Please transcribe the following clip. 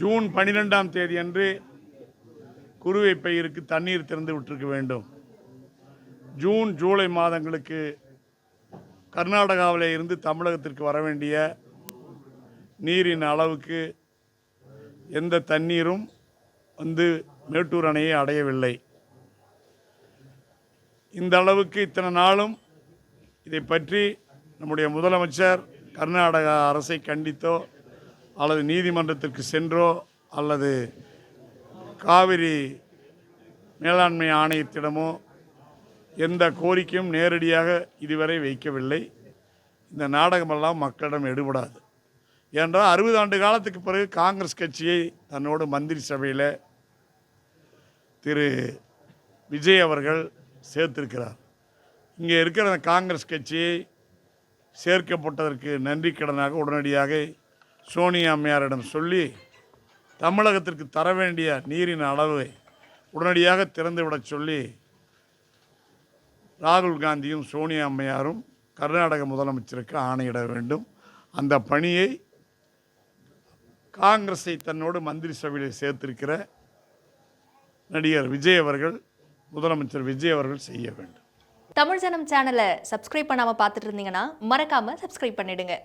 June 12ஆம் தேதி அன்று குறுவை பயிருக்கு தண்ணீர் திறந்து விட்டிருக்க வேண்டும். ஜூன் ஜூலை மாதங்களுக்கு கர்நாடகாவில் இருந்து தமிழகத்திற்கு வர வேண்டிய நீரின் அளவுக்கு எந்த தண்ணீரும் மேட்டூர் அணையை அடையவில்லை. இந்த அளவுக்கு இத்தனை நாளும் இதை பற்றி நம்முடைய முதலமைச்சர் கர்நாடக அரசை கண்டித்தோ அல்லது நீதிமன்றத்திற்கு சென்றோ அல்லது காவிரி மேலாண்மை ஆணையத்திடமோ எந்த கோரிக்கையும் நேரடியாக இதுவரை வைக்கவில்லை. இந்த நாடகமெல்லாம் மக்களிடம் எடுபடாது. ஏனென்றால் 60 ஆண்டு காலத்துக்கு பிறகு காங்கிரஸ் கட்சியை தன்னோடு மந்திரி சபையில் திரு விஜய் அவர்கள் சேர்த்திருக்கிறார். இங்கே இருக்கிற காங்கிரஸ் கட்சியை சேர்க்கப்பட்டதற்கு நன்றி கடனாக உடனடியாக சோனியா அம்மையாரிடம் சொல்லி தமிழகத்திற்கு தர வேண்டிய நீரின் அளவை உடனடியாக திறந்துவிடச் சொல்லி ராகுல் காந்தியும் சோனியா அம்மையாரும் கர்நாடக முதலமைச்சருக்கு ஆணையிட வேண்டும். அந்த பணியை காங்கிரஸை தன்னோடு மந்திரி சபையில் சேர்த்திருக்கிற நடிகர் விஜய் அவர்கள், முதலமைச்சர் விஜய் அவர்கள் செய்ய வேண்டும். தமிழ் ஜனம் சேனலை சப்ஸ்கிரைப் பண்ணாமல் பார்த்துட்டு இருந்தீங்கன்னா மறக்காமல் சப்ஸ்கிரைப் பண்ணிடுங்க.